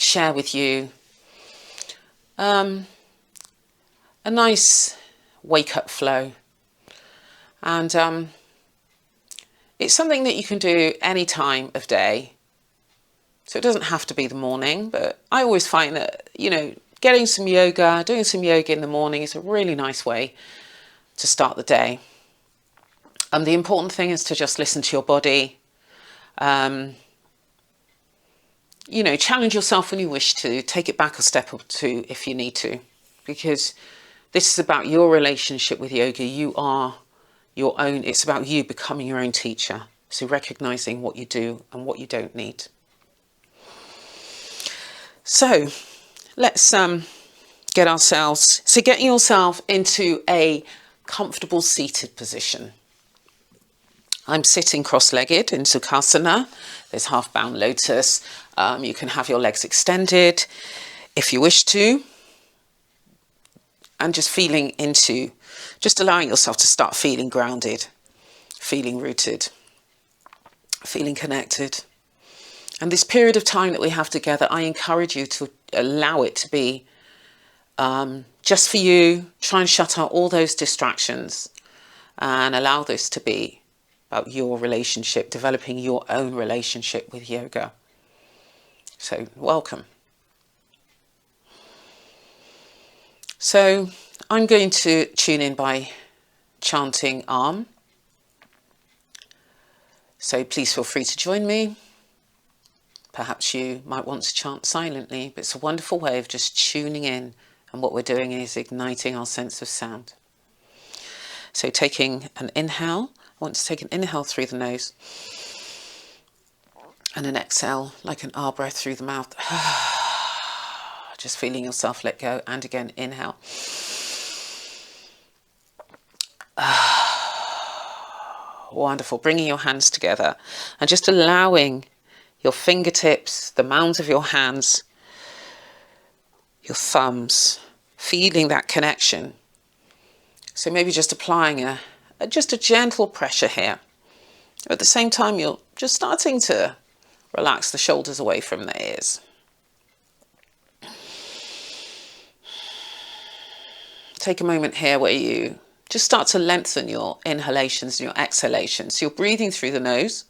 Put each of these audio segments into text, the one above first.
share with you a nice wake-up flow. And it's something that you can do any time of day. So it doesn't have to be the morning, but I always find that, you know, getting some yoga, doing some yoga in the morning is a really nice way to start the day. The important thing is to just listen to your body. You know, challenge yourself when you wish to, take it back a step or two if you need to, because this is about your relationship with yoga. You are your own, it's about you becoming your own teacher. So recognizing what you do and what you don't need. So let's get getting yourself into a comfortable seated position. I'm sitting cross-legged in Sukhasana. There's half-bound lotus. You can have your legs extended if you wish to. And just allowing yourself to start feeling grounded, feeling rooted, feeling connected. And this period of time that we have together, I encourage you to allow it to be just for you. Try and shut out all those distractions and allow this to be about your relationship, developing your own relationship with yoga. So welcome. So I'm going to tune in by chanting Om. So please feel free to join me. Perhaps you might want to chant silently, but it's a wonderful way of just tuning in. And what we're doing is igniting our sense of sound. So taking an inhale. I want to take an inhale through the nose and an exhale like an R breath through the mouth. Just feeling yourself let go. And again, inhale. Wonderful. Bringing your hands together and just allowing your fingertips, the mounds of your hands, your thumbs, feeling that connection. So maybe just applying just a gentle pressure here. At the same time, you're just starting to relax the shoulders away from the ears. Take a moment here where you just start to lengthen your inhalations and your exhalations. So you're breathing through the nose,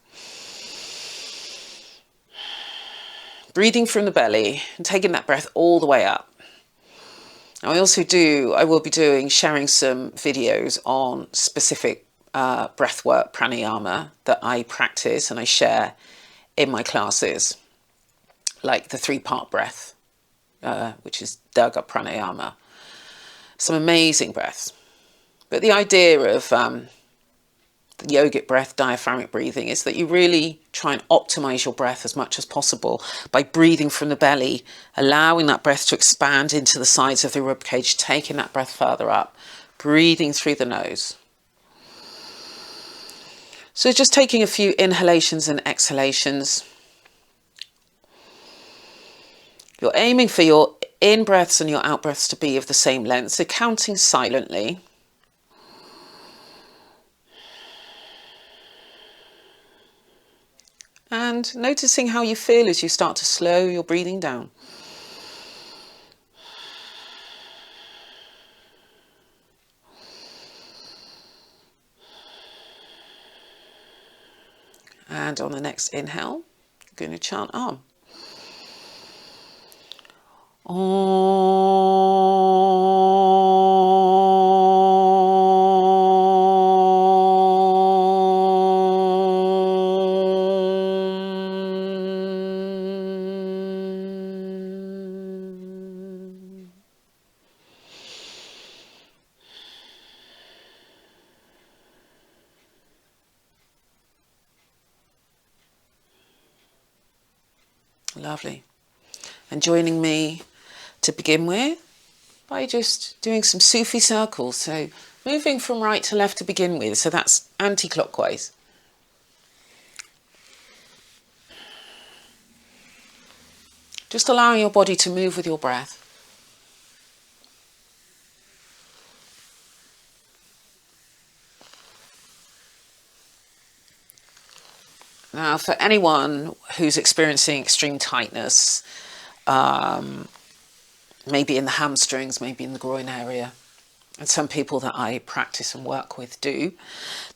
breathing from the belly and taking that breath all the way up. I will be sharing some videos on specific breathwork pranayama that I practice and I share in my classes, like the 3-part breath, which is downdog pranayama. Some amazing breaths. But the idea of the yogic breath, diaphragmic breathing, is that you really try and optimize your breath as much as possible by breathing from the belly, allowing that breath to expand into the sides of the ribcage, taking that breath further up, breathing through the nose. So just taking a few inhalations and exhalations. You're aiming for your in-breaths and your out-breaths to be of the same length, so counting silently. And noticing how you feel as you start to slow your breathing down. And on the next inhale, I'm going to chant Om. Lovely. And joining me to begin with by just doing some sufi circles. So moving from right to left to begin with. So that's anti-clockwise. Just allowing your body to move with your breath. Now, for anyone who's experiencing extreme tightness, maybe in the hamstrings, maybe in the groin area. And some people that I practice and work with do.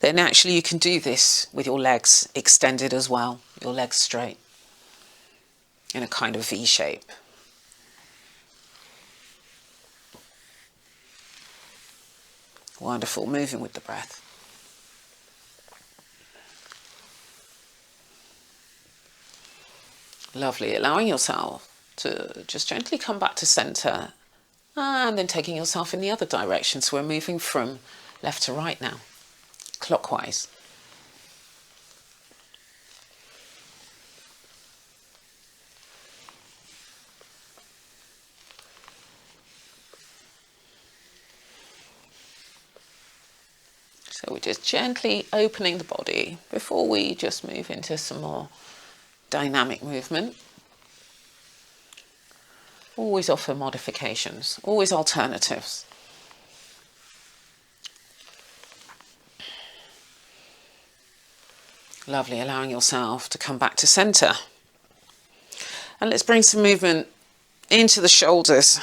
Then actually you can do this with your legs extended as well, your legs straight, in a kind of V shape. Wonderful, moving with the breath. Lovely, allowing yourself to just gently come back to centre and then taking yourself in the other direction. So we're moving from left to right now, clockwise. So we're just gently opening the body before we just move into some more dynamic movement. Always offer modifications, always alternatives. Lovely, allowing yourself to come back to centre. And let's bring some movement into the shoulders.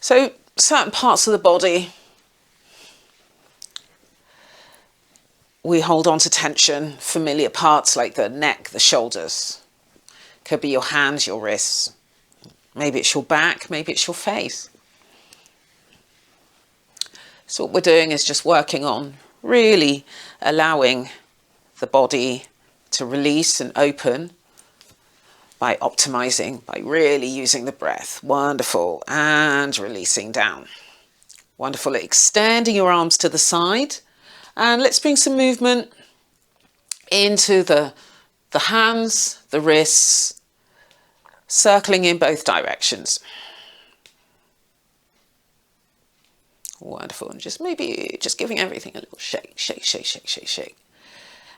So certain parts of the body, we hold on to tension, familiar parts like the neck, the shoulders. Could be your hands, your wrists. Maybe it's your back, maybe it's your face. So what we're doing is just working on really allowing the body to release and open by optimizing, by really using the breath. Wonderful. And releasing down. Wonderful. Extending your arms to the side. And let's bring some movement into the hands, the wrists, circling in both directions. Wonderful. And just maybe just giving everything a little shake, shake, shake, shake, shake, shake.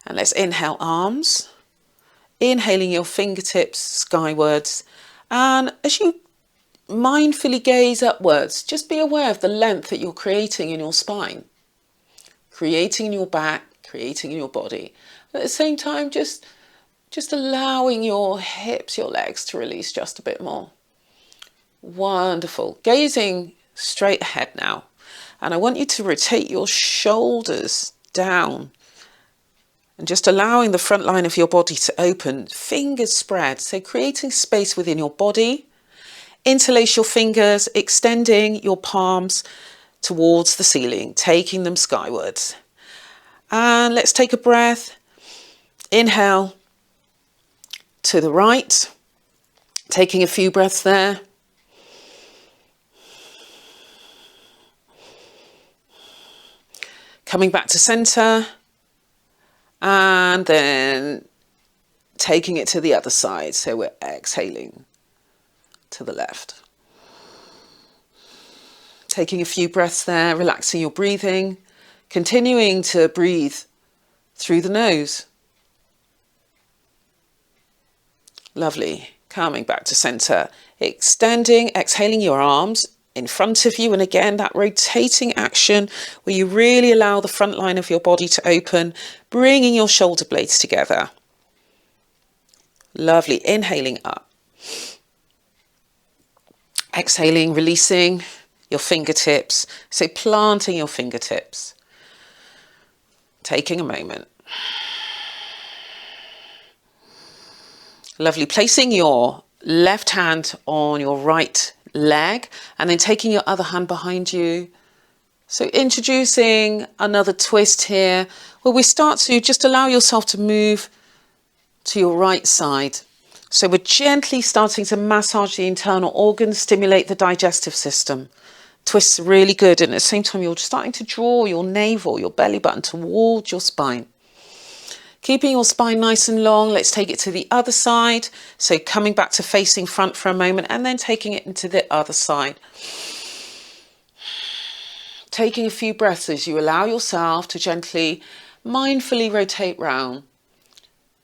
And let's inhale arms. Inhaling your fingertips skywards. And as you mindfully gaze upwards, just be aware of the length that you're creating in your spine. Creating in your back, creating in your body. At the same time, just allowing your hips, your legs to release just a bit more. Wonderful. Gazing straight ahead now. And I want you to rotate your shoulders down and just allowing the front line of your body to open, fingers spread. So creating space within your body. Interlace your fingers, extending your palms towards the ceiling, taking them skywards. And let's take a breath. Inhale to the right, taking a few breaths there. Coming back to centre and then taking it to the other side. So we're exhaling to the left. Taking a few breaths there, relaxing your breathing, continuing to breathe through the nose. Lovely. Coming back to centre, extending, exhaling your arms in front of you. And again, that rotating action where you really allow the front line of your body to open, bringing your shoulder blades together. Lovely. Inhaling up. Exhaling, releasing your fingertips. So planting your fingertips. Taking a moment. Lovely. Placing your left hand on your right leg and then taking your other hand behind you. So introducing another twist here where we start to just allow yourself to move to your right side. So we're gently starting to massage the internal organs, stimulate the digestive system. Twists are really good, and at the same time you're starting to draw your navel, your belly button towards your spine. Keeping your spine nice and long, let's take it to the other side. So coming back to facing front for a moment and then taking it into the other side. Taking a few breaths as you allow yourself to gently, mindfully rotate round.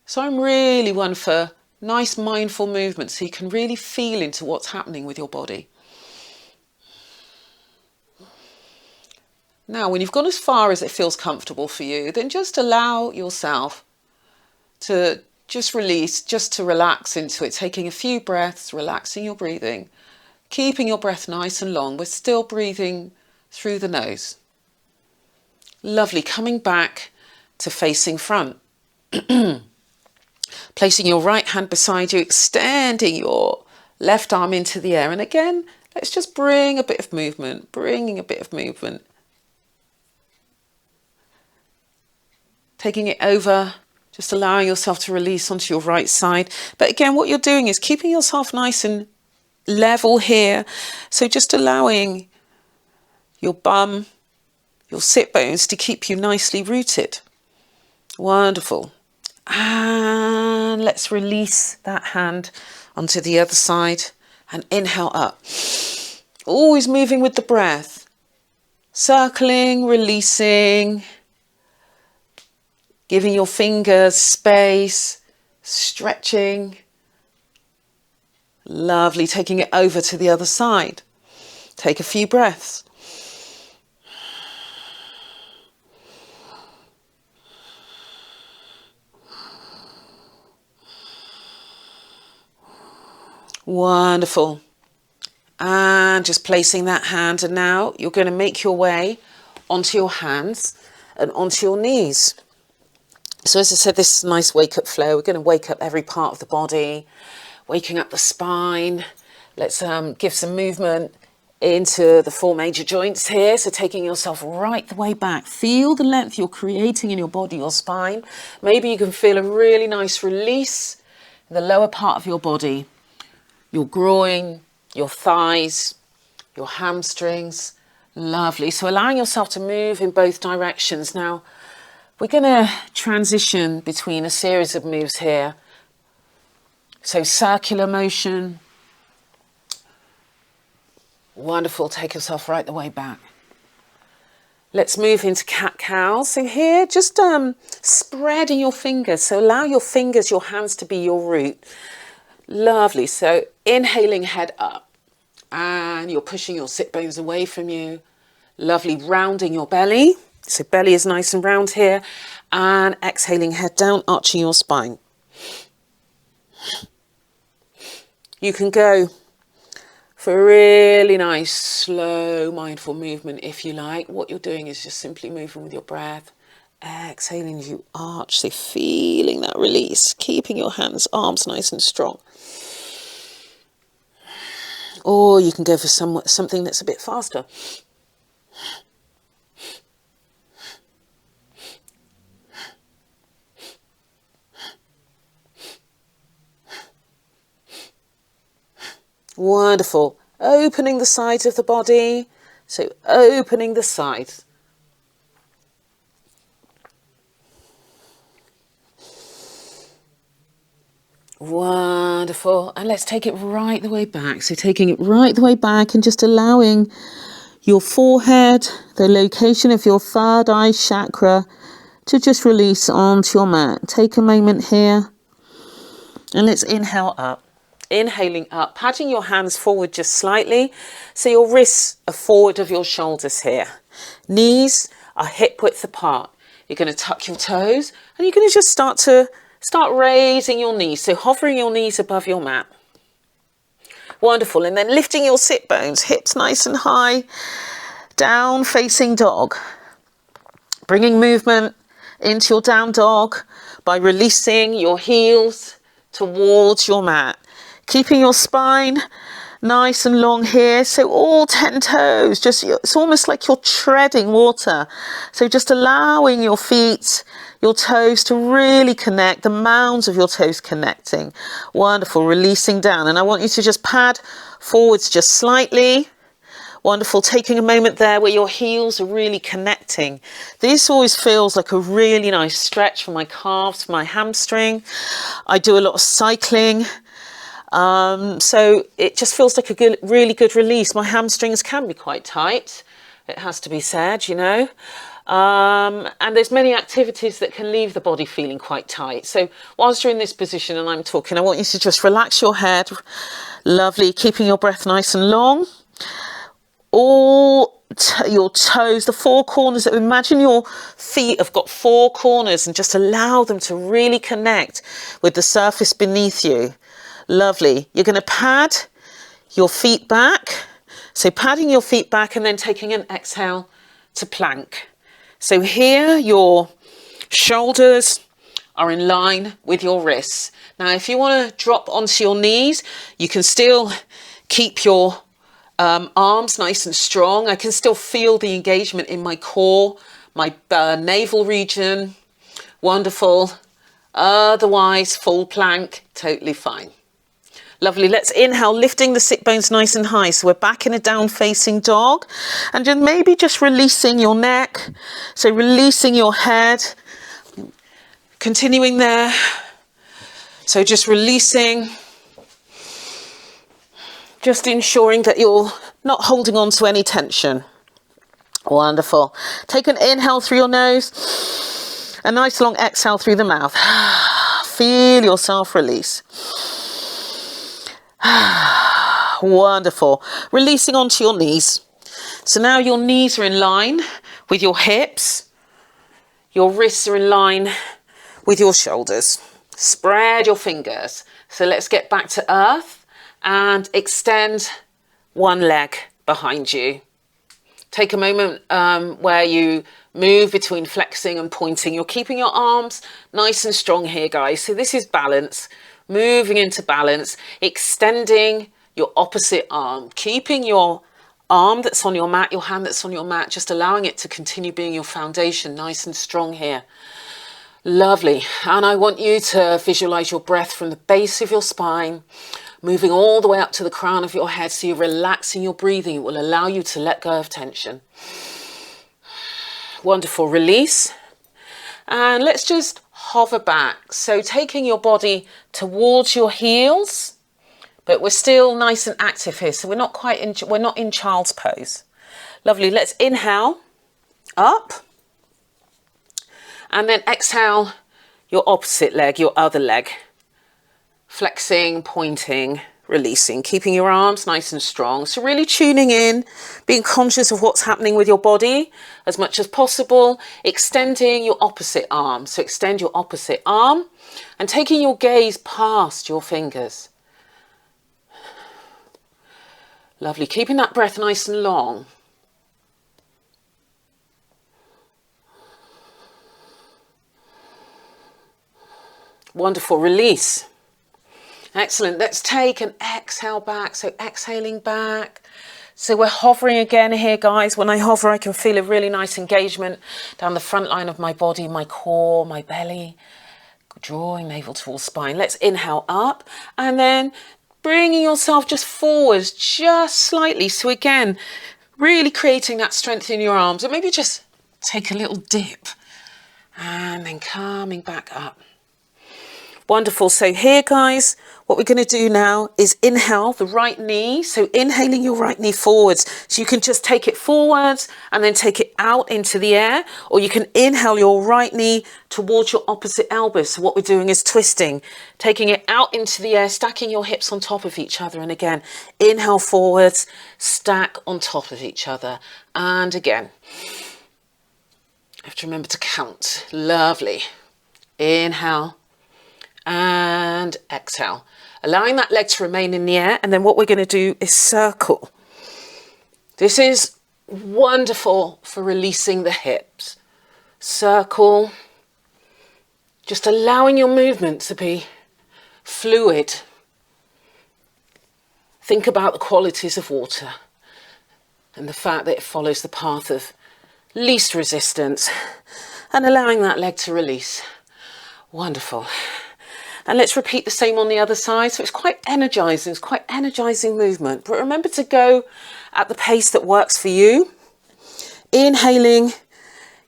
So I'm really one for nice mindful movement so you can really feel into what's happening with your body. Now, when you've gone as far as it feels comfortable for you, then just allow yourself to just release, just to relax into it, taking a few breaths, relaxing your breathing, keeping your breath nice and long. We're still breathing through the nose. Lovely. Coming back to facing front. Placing your right hand beside you, extending your left arm into the air. And again, let's just bring a bit of movement, bringing a bit of movement. Taking it over, just allowing yourself to release onto your right side. But again, what you're doing is keeping yourself nice and level here. So just allowing your bum, your sit bones to keep you nicely rooted. Wonderful. And let's release that hand onto the other side and inhale up. Always moving with the breath. Circling, releasing. Giving your fingers space, stretching. Lovely, taking it over to the other side. Take a few breaths. Wonderful. And just placing that hand, and now you're going to make your way onto your hands and onto your knees. So as I said, this is a nice wake-up flow. We're going to wake up every part of the body, waking up the spine. Let's give some movement into the 4 major joints here. So taking yourself right the way back. Feel the length you're creating in your body, your spine. Maybe you can feel a really nice release in the lower part of your body. Your groin, your thighs, your hamstrings. Lovely. So allowing yourself to move in both directions. Now, we're going to transition between a series of moves here. So circular motion. Wonderful. Take yourself right the way back. Let's move into cat-cow. So here, just spreading your fingers. So allow your fingers, your hands to be your root. Lovely. So inhaling head up. And you're pushing your sit bones away from you. Lovely. Rounding your belly. So belly is nice and round here. And exhaling head down, arching your spine. You can go for a really nice, slow, mindful movement if you like. What you're doing is just simply moving with your breath. Exhaling as you arch. So feeling that release. Keeping your hands, arms nice and strong. Or you can go for something that's a bit faster. Wonderful. Opening the sides of the body. So opening the sides. Wonderful. And let's take it right the way back. So taking it right the way back and just allowing your forehead, the location of your third eye chakra, to just release onto your mat. Take a moment here. And let's inhale up. Inhaling up, patting your hands forward just slightly. So your wrists are forward of your shoulders here. Knees are hip width apart. You're going to tuck your toes and you're going to just start raising your knees. So hovering your knees above your mat. Wonderful. And then lifting your sit bones, hips nice and high, down facing dog. Bringing movement into your down dog by releasing your heels towards your mat. Keeping your spine nice and long here. So all 10 toes, it's almost like you're treading water. So just allowing your feet, your toes to really connect, the mounds of your toes connecting. Wonderful, releasing down. And I want you to just pad forwards just slightly. Wonderful, taking a moment there where your heels are really connecting. This always feels like a really nice stretch for my calves, for my hamstring. I do a lot of cycling. So it just feels like a really good release. My hamstrings can be quite tight, it has to be said, you know. And there's many activities that can leave the body feeling quite tight. So whilst you're in this position and I'm talking, I want you to just relax your head. Lovely, keeping your breath nice and long. All your toes, the four corners. Imagine your feet have got four corners and just allow them to really connect with the surface beneath you. Lovely. You're going to pad your feet back. So padding your feet back and then taking an exhale to plank. So here your shoulders are in line with your wrists. Now, if you want to drop onto your knees, you can still keep your arms nice and strong. I can still feel the engagement in my core, my navel region. Wonderful. Otherwise, full plank, totally fine. Lovely. Let's inhale, lifting the sit bones nice and high. So we're back in a down facing dog, and then maybe just releasing your neck. So releasing your head, continuing there. So just releasing, just ensuring that you're not holding on to any tension. Wonderful. Take an inhale through your nose, a nice long exhale through the mouth. Feel yourself release. Wonderful. Releasing onto your knees. So now your knees are in line with your hips. Your wrists are in line with your shoulders. Spread your fingers. So let's get back to earth and extend one leg behind you. Take a moment where you move between flexing and pointing. You're keeping your arms nice and strong here, guys. So this is balance. Moving into balance, extending your opposite arm, keeping your arm that's on your mat, your hand that's on your mat, just allowing it to continue being your foundation, nice and strong here. Lovely. And I want you to visualize your breath from the base of your spine, moving all the way up to the crown of your head. So you're relaxing your breathing. It will allow you to let go of tension. Wonderful. Release. And let's just hover back. So taking your body towards your heels, but we're still nice and active here. So we're not in child's pose. Lovely. Let's inhale up and then exhale your opposite leg, your other leg. Flexing, pointing, releasing, keeping your arms nice and strong. So really tuning in, being conscious of what's happening with your body as much as possible, extending your opposite arm. So extend your opposite arm and taking your gaze past your fingers. Lovely. Keeping that breath nice and long. Wonderful. Release. Excellent. Let's take an exhale back. So exhaling back. So we're hovering again here, guys. When I hover, I can feel a really nice engagement down the front line of my body, my core, my belly, drawing navel towards spine. Let's inhale up and then bringing yourself just forwards, just slightly. So again, really creating that strength in your arms, or maybe just take a little dip and then coming back up. Wonderful. So here, guys, what we're going to do now is inhale the right knee. So inhaling your right knee forwards. So you can just take it forwards and then take it out into the air, or you can inhale your right knee towards your opposite elbow. So what we're doing is twisting, taking it out into the air, stacking your hips on top of each other. And again, inhale forwards, stack on top of each other. And again, you have to remember to count. Lovely. Inhale. And exhale, allowing that leg to remain in the air. And then what we're going to do is circle. This is wonderful for releasing the hips. Circle, just allowing your movement to be fluid. Think about the qualities of water and the fact that it follows the path of least resistance, and allowing that leg to release. Wonderful. And let's repeat the same on the other side. So it's quite energizing. It's quite energizing movement. But remember to go at the pace that works for you. Inhaling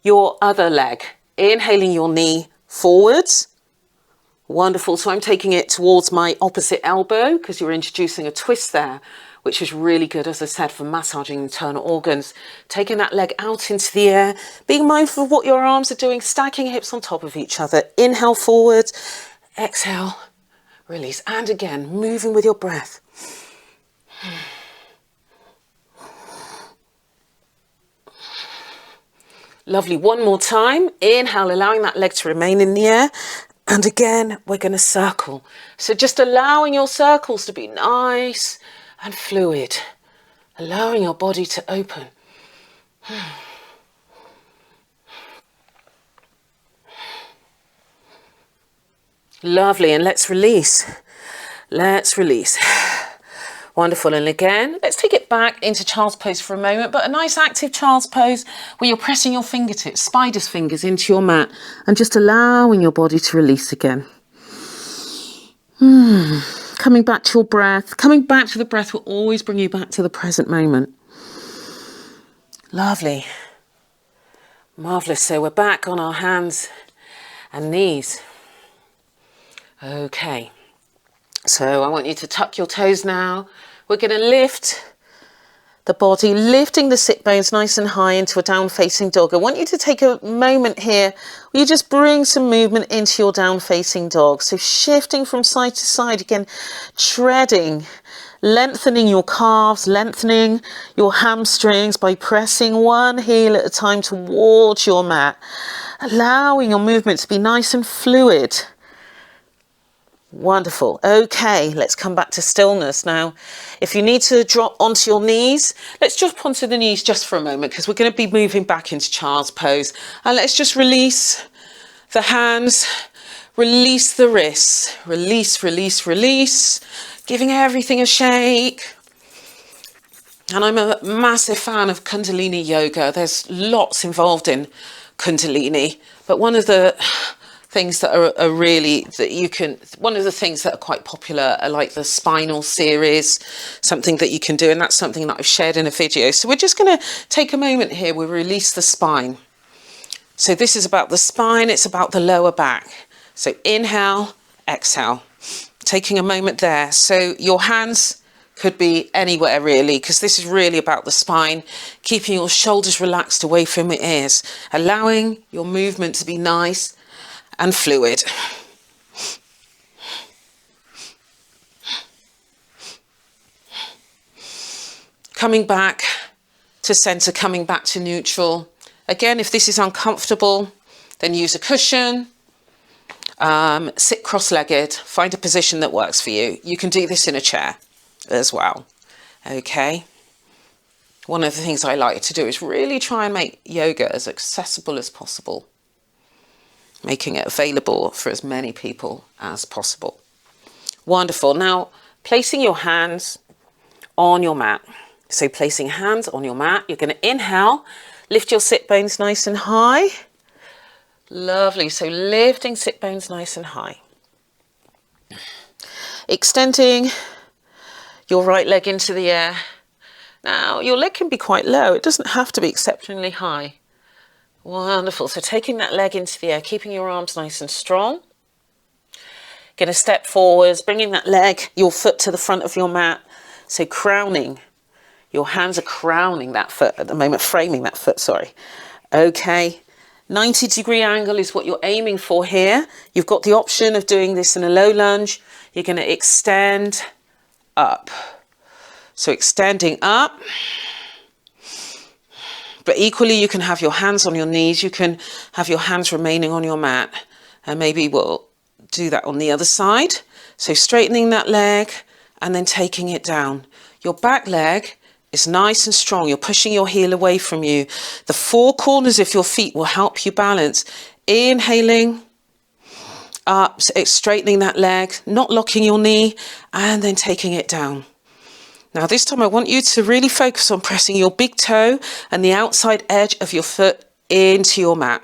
your other leg. Inhaling your knee forwards. Wonderful. So I'm taking it towards my opposite elbow because you're introducing a twist there, which is really good, as I said, for massaging internal organs. Taking that leg out into the air. Being mindful of what your arms are doing. Stacking hips on top of each other. Inhale forwards. Exhale, release, and again, moving with your breath. Lovely. One more time. Inhale, allowing that leg to remain in the air. And again, we're going to circle. So just allowing your circles to be nice and fluid. Allowing your body to open. Lovely. And let's release. Let's release. Wonderful. And again, let's take it back into child's pose for a moment, but a nice active child's pose where you're pressing your fingertips, spider's fingers, into your mat and just allowing your body to release again. Coming back to your breath. Coming back to the breath will always bring you back to the present moment. Lovely. Marvellous. So we're back on our hands and knees. Okay. So I want you to tuck your toes now. We're going to lift the body, lifting the sit bones nice and high into a down facing dog. I want you to take a moment here where you just bring some movement into your down facing dog. So shifting from side to side, again, treading, lengthening your calves, lengthening your hamstrings by pressing one heel at a time towards your mat, allowing your movement to be nice and fluid. Wonderful. Okay, let's come back to stillness now. If you need to drop onto your knees, let's drop onto the knees just for a moment because we're going to be moving back into child's pose. And let's just release the hands, release the wrists, release, release, release, giving everything a shake. And I'm a massive fan of Kundalini yoga. There's lots involved in Kundalini, but one of the things that are really that you can, one of the things that are quite popular are like the spinal series, something that you can do, and that's something that I've shared in a video. So we're just going to take a moment here. We release the spine. So this is about the spine. It's about the lower back. So inhale, exhale, taking a moment there. So your hands could be anywhere really, because this is really about the spine, keeping your shoulders relaxed away from your ears, allowing your movement to be nice and fluid. Coming back to center, coming back to neutral. Again, if this is uncomfortable, then use a cushion. Sit cross-legged, find a position that works for you. You can do this in a chair as well. Okay. One of the things I like to do is really try and make yoga as accessible as possible, making it available for as many people as possible. Wonderful. Now, placing your hands on your mat. So placing hands on your mat, you're going to inhale, lift your sit bones nice and high. Lovely. So lifting sit bones nice and high. Extending your right leg into the air. Now, your leg can be quite low. It doesn't have to be exceptionally high. Wonderful. So taking that leg into the air, keeping your arms nice and strong. Going to step forwards, bringing that leg, your foot to the front of your mat. So crowning. Your hands are crowning that foot at the moment, framing that foot, sorry. Okay. 90-degree angle is what you're aiming for here. You've got the option of doing this in a low lunge. You're going to extend up. So extending up. But equally, you can have your hands on your knees. You can have your hands remaining on your mat. And maybe we'll do that on the other side. So straightening that leg and then taking it down. Your back leg is nice and strong. You're pushing your heel away from you. The four corners of your feet will help you balance. Inhaling up, straightening that leg, not locking your knee, and then taking it down. Now this time I want you to really focus on pressing your big toe and the outside edge of your foot into your mat.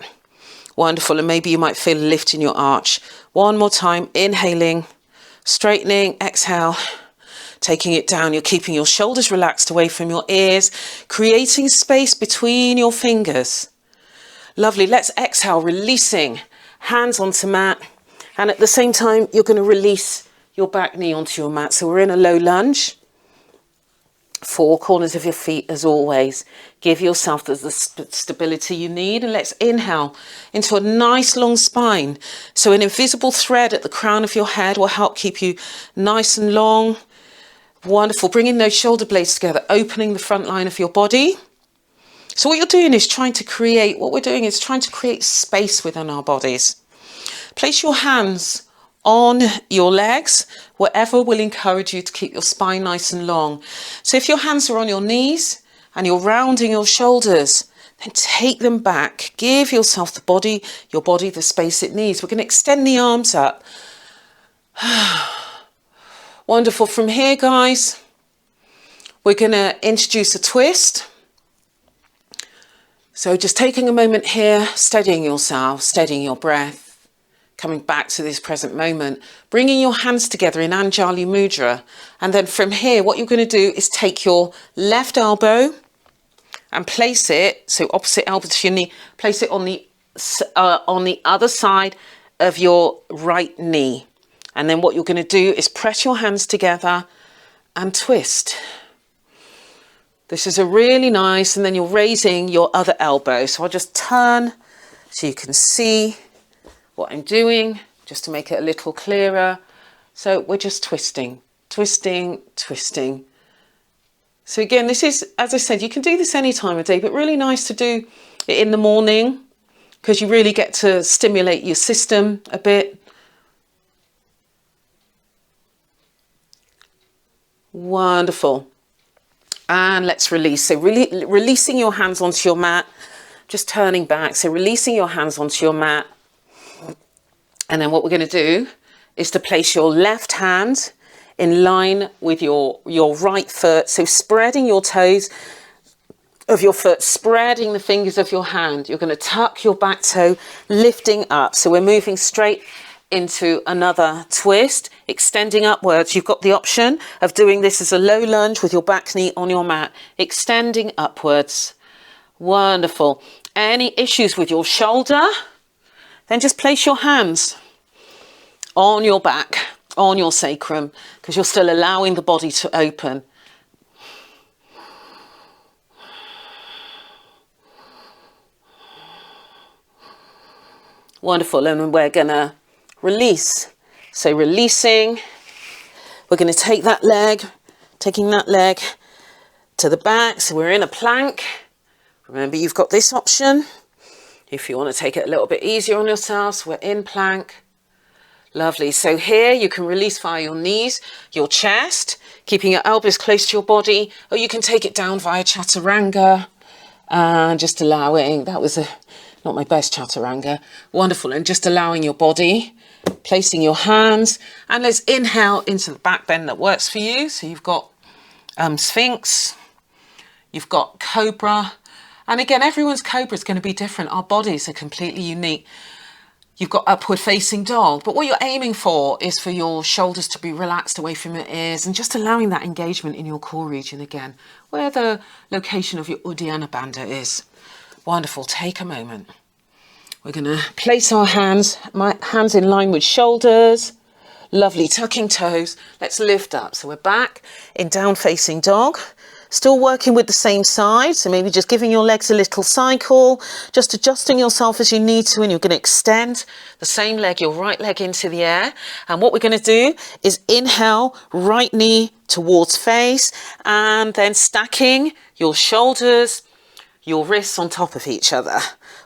Wonderful. And maybe you might feel a lift in your arch. One more time. Inhaling, straightening, exhale, taking it down. You're keeping your shoulders relaxed away from your ears, creating space between your fingers. Lovely. Let's exhale, releasing hands onto mat. And at the same time, you're going to release your back knee onto your mat. So we're in a low lunge. Four corners of your feet as always. Give yourself the stability you need, and let's inhale into a nice long spine. So an invisible thread at the crown of your head will help keep you nice and long. Wonderful. Bringing those shoulder blades together, opening the front line of your body. So what you're doing is trying to create, what we're doing is trying to create space within our bodies. Place your hands on your legs, whatever will encourage you to keep your spine nice and long. So if your hands are on your knees and you're rounding your shoulders, then take them back. Give yourself your body the space it needs. We're going to extend the arms up. Wonderful. From here, guys, we're going to introduce a twist. So just taking a moment here, steadying yourself, steadying your breath, coming back to this present moment, bringing your hands together in Anjali Mudra. And then from here, what you're going to do is take your left elbow and place it, so opposite elbow to your knee, place it on the other side of your right knee. And then what you're going to do is press your hands together and twist. This is a really nice, and then you're raising your other elbow. So I'll just turn so you can see what I'm doing, just to make it a little clearer. So we're just twisting, twisting, twisting. So again, this is, as I said, you can do this any time of day, but really nice to do it in the morning because you really get to stimulate your system a bit. Wonderful. And let's release. So really releasing your hands onto your mat, just turning back. So releasing your hands onto your mat. And then what we're going to do is to place your left hand in line with your right foot. So spreading your toes of your foot, spreading the fingers of your hand. You're going to tuck your back toe, lifting up. So we're moving straight into another twist, extending upwards. You've got the option of doing this as a low lunge with your back knee on your mat, extending upwards. Wonderful. Any issues with your shoulder, then just place your hands on your back, on your sacrum, because you're still allowing the body to open. Wonderful. And we're going to release. So releasing, we're going to take that leg, taking that leg to the back. So we're in a plank. Remember, you've got this option. If you want to take it a little bit easier on yourselves, we're in plank. Lovely. So here you can release via your knees, your chest, keeping your elbows close to your body, or you can take it down via chaturanga and just allowing, that was not my best chaturanga. Wonderful. And just allowing your body, placing your hands, and let's inhale into the back bend that works for you. So you've got sphinx, you've got cobra, and again, everyone's cobra is going to be different. Our bodies are completely unique. You've got upward facing dog, but what you're aiming for is for your shoulders to be relaxed away from your ears and just allowing that engagement in your core region again, where the location of your Uddiyana Bandha is. Wonderful. Take a moment. We're going to place our hands, my hands in line with shoulders. Lovely. Tucking toes. Let's lift up. So we're back in down facing dog. Still working with the same side. So maybe just giving your legs a little cycle, just adjusting yourself as you need to. And you're going to extend the same leg, your right leg into the air. And what we're going to do is inhale, right knee towards face, and then stacking your shoulders, your wrists on top of each other.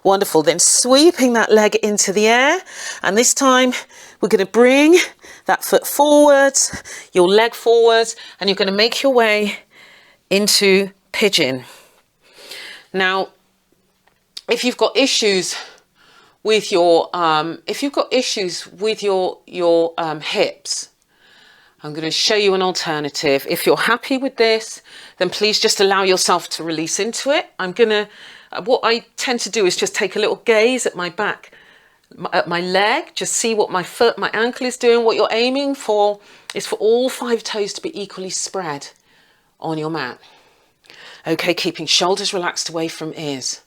Wonderful. Then sweeping that leg into the air. And this time we're going to bring that foot forwards, your leg forwards, and you're going to make your way into pigeon. Now, if you've got issues with your hips, I'm going to show you an alternative. If you're happy with this, then please just allow yourself to release into it. What I tend to do is just take a little gaze at my back, at my leg, just see what my foot, my ankle is doing. What you're aiming for is for all 5 toes to be equally spread on your mat. Okay, keeping shoulders relaxed away from ears.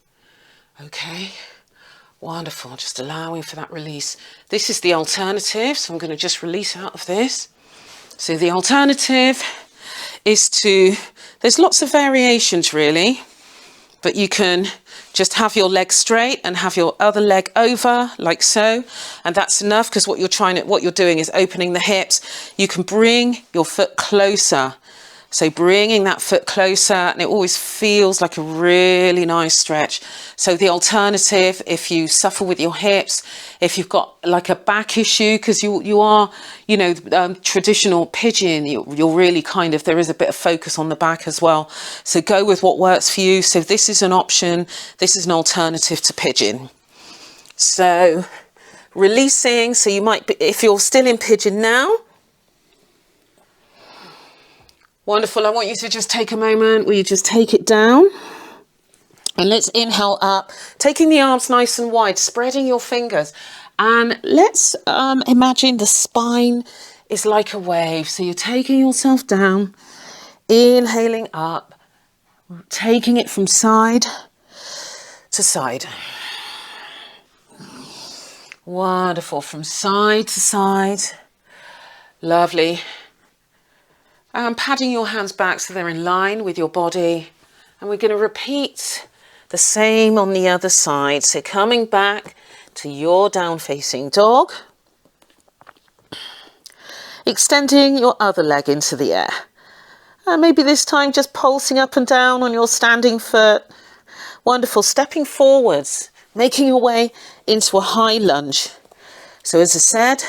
Okay, wonderful. Just allowing for that release. This is the alternative, so I'm going to just release out of this. So the alternative is there's lots of variations really, but you can just have your leg straight and have your other leg over like so, and that's enough because what you're doing is opening the hips. You can bring your foot closer So bringing that foot closer, and it always feels like a really nice stretch. So the alternative, if you suffer with your hips, if you've got like a back issue, because you are, you know, traditional pigeon, you're really kind of, there is a bit of focus on the back as well. So go with what works for you. So this is an option. This is an alternative to pigeon. So releasing, so you might be, if you're still in pigeon now, wonderful. I want you to just take a moment where you just take it down. And let's inhale up, taking the arms nice and wide, spreading your fingers. And let's imagine the spine is like a wave. So you're taking yourself down, inhaling up, taking it from side to side. Wonderful. From side to side. Lovely. Padding your hands back so they're in line with your body. And we're going to repeat the same on the other side. So coming back to your down facing dog. Extending your other leg into the air. And maybe this time just pulsing up and down on your standing foot. Wonderful. Stepping forwards, making your way into a high lunge. So as I said,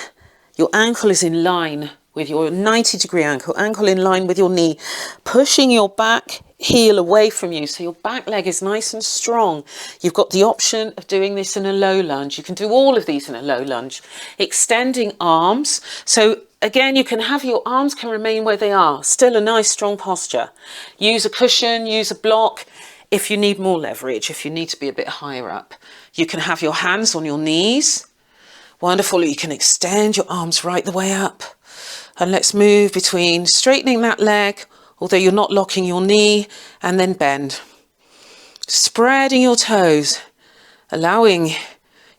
your ankle is in line with your 90-degree ankle in line with your knee, pushing your back heel away from you. So your back leg is nice and strong. You've got the option of doing this in a low lunge. You can do all of these in a low lunge. Extending arms. So again, you can have your arms can remain where they are. Still a nice strong posture. Use a cushion, use a block if you need more leverage, if you need to be a bit higher up. You can have your hands on your knees. Wonderful. You can extend your arms right the way up. And let's move between straightening that leg, although you're not locking your knee, and then bend. Spreading your toes, allowing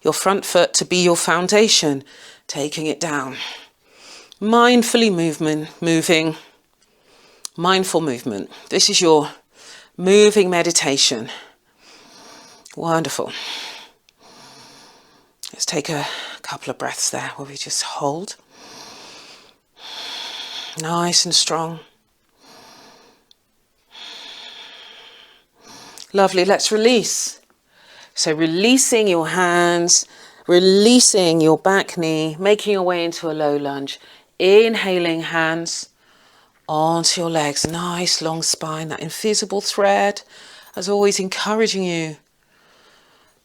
your front foot to be your foundation, taking it down. Mindfully moving, mindful movement. This is your moving meditation. Wonderful. Let's take a couple of breaths there where we just hold. Nice and strong. Lovely. Let's release. So releasing your hands, releasing your back knee, making your way into a low lunge. Inhaling hands onto your legs. Nice long spine, that invisible thread, as always encouraging you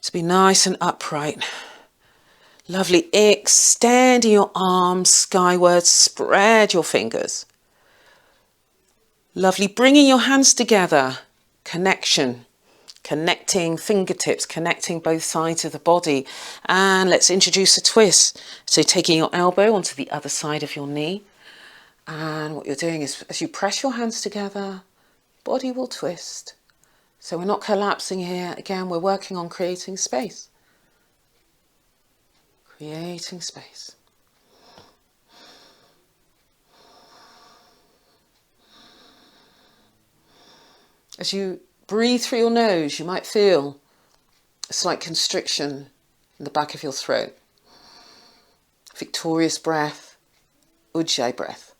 to be nice and upright. Lovely. Extending your arms skyward, spread your fingers. Lovely. Bringing your hands together, connection, connecting fingertips, connecting both sides of the body. And let's introduce a twist. So taking your elbow onto the other side of your knee. And what you're doing is as you press your hands together, body will twist. So we're not collapsing here. Again, we're working on creating space. Creating space. As you breathe through your nose, you might feel a slight constriction in the back of your throat. Victorious breath, Ujjayi breath,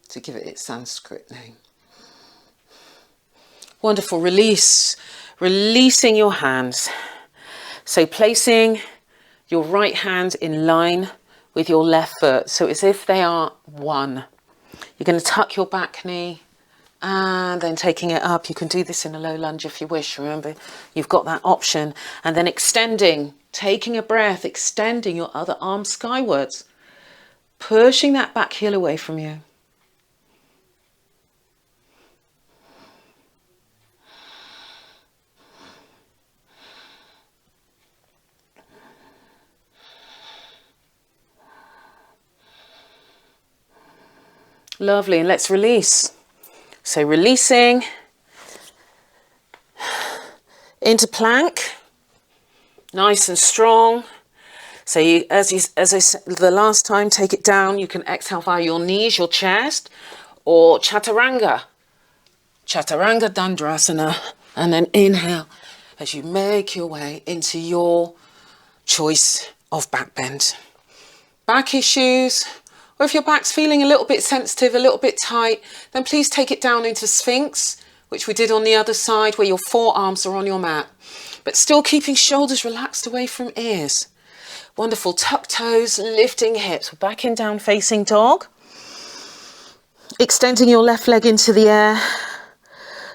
to give it its Sanskrit name. Wonderful. Release. Releasing your hands. So placing your right hand in line with your left foot. So as if they are one. You're going to tuck your back knee and then taking it up. You can do this in a low lunge if you wish. Remember, you've got that option. And then extending, taking a breath, extending your other arm skywards, pushing that back heel away from you. Lovely, and let's release. So releasing into plank, nice and strong. So you, as I said the last time, take it down. You can exhale via your knees, your chest, or chaturanga. Chaturanga Dandrasana, and then inhale as you make your way into your choice of backbend. Back issues, Or if your back's feeling a little bit sensitive, a little bit tight, then please take it down into sphinx, which we did on the other side, where your forearms are on your mat. But still keeping shoulders relaxed away from ears. Wonderful. Tuck toes, lifting hips. We're back in down facing dog. Extending your left leg into the air.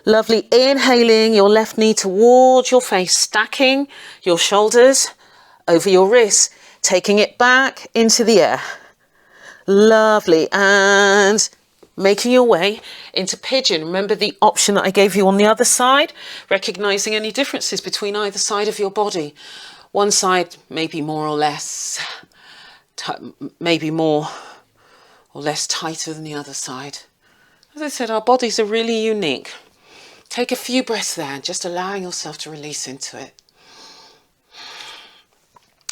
Lovely. Inhaling your left knee towards your face, stacking your shoulders over your wrists, taking it back into the air. Lovely. And making your way into pigeon. Remember the option that I gave you on the other side, recognizing any differences between either side of your body. One side maybe more or less, maybe more or less tighter than the other side. As I said, our bodies are really unique. Take a few breaths there and just allowing yourself to release into it.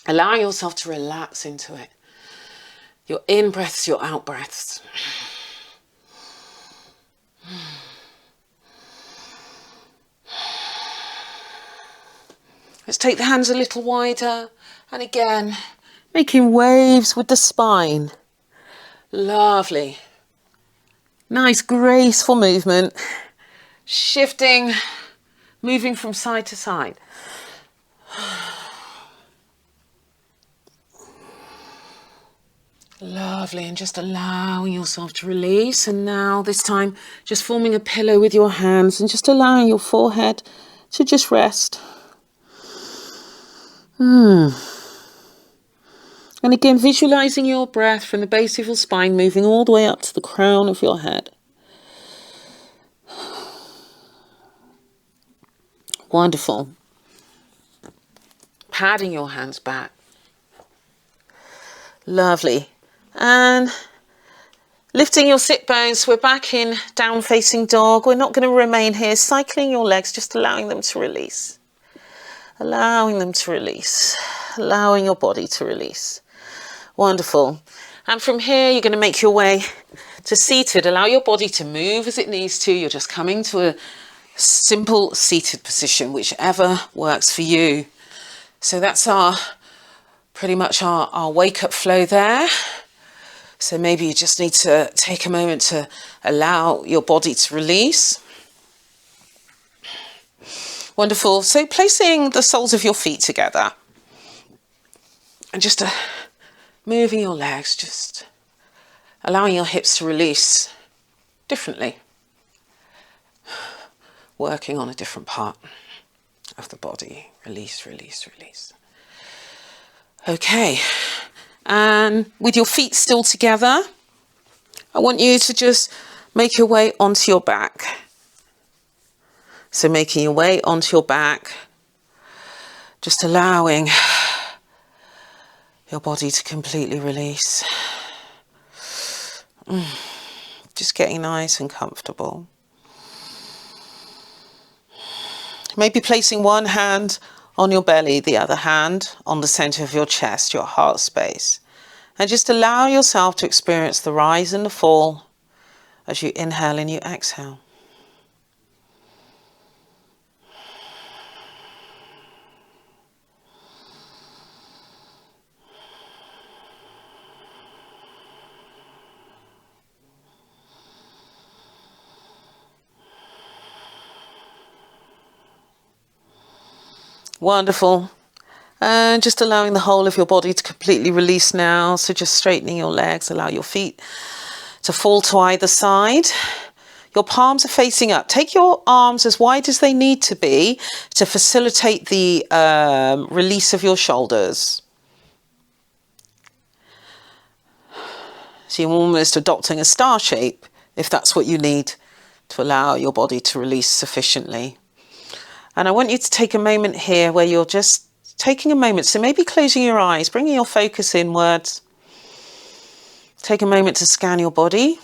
Allowing yourself to relax into it. Your in breaths, your out breaths. Let's take the hands a little wider. And again, making waves with the spine. Lovely. Nice, graceful movement. Shifting, moving from side to side. Lovely, and just allowing yourself to release. And now this time, just forming a pillow with your hands and just allowing your forehead to just rest. And again, visualizing your breath from the base of your spine, moving all the way up to the crown of your head. Wonderful. Patting your hands back. Lovely. And lifting your sit bones. We're back in down facing dog. We're not going to remain here. Cycling your legs, just allowing them to release. Allowing them to release. Allowing your body to release. Wonderful. And from here, you're going to make your way to seated. Allow your body to move as it needs to. You're just coming to a simple seated position, whichever works for you. So that's pretty much our wake up flow there. So maybe you just need to take a moment to allow your body to release. Wonderful. So placing the soles of your feet together and just moving your legs, just allowing your hips to release differently. Working on a different part of the body. Release, release, release. Okay. And with your feet still together, I want you to just make your way onto your back. So making your way onto your back, just allowing your body to completely release. Just getting nice and comfortable. Maybe placing one hand on your belly, the other hand on the center of your chest, your heart space. And just allow yourself to experience the rise and the fall as you inhale and you exhale. Wonderful. And just allowing the whole of your body to completely release now. So just straightening your legs, allow your feet to fall to either side. Your palms are facing up. Take your arms as wide as they need to be to facilitate the release of your shoulders. So you're almost adopting a star shape if that's what you need to allow your body to release sufficiently. And I want you to take a moment here where you're just taking a moment. So maybe closing your eyes, bringing your focus inwards. Take a moment to scan your body.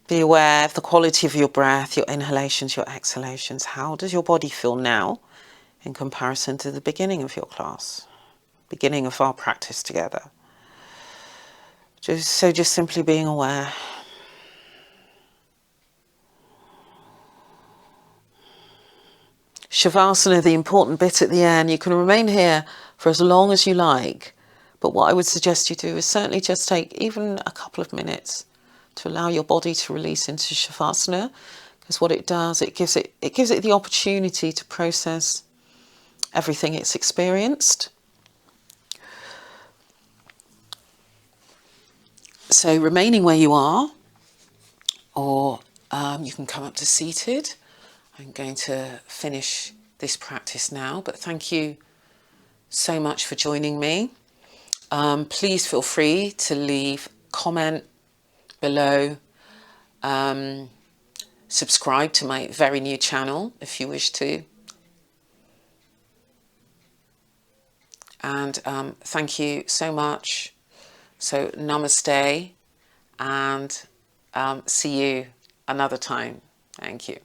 Be aware of the quality of your breath, your inhalations, your exhalations. How does your body feel now in comparison to the beginning of your class, beginning of our practice together? Just simply being aware. Savasana, the important bit at the end. You can remain here for as long as you like, But what I would suggest you do is certainly just take even a couple of minutes to allow your body to release into shavasana, because what it does, it gives it the opportunity to process everything it's experienced. So remaining where you are, or you can come up to seated. I'm going to finish this practice now, but thank you so much for joining me. Please feel free to leave comment below. Subscribe to my very new channel if you wish to. And thank you so much. So namaste, and see you another time. Thank you.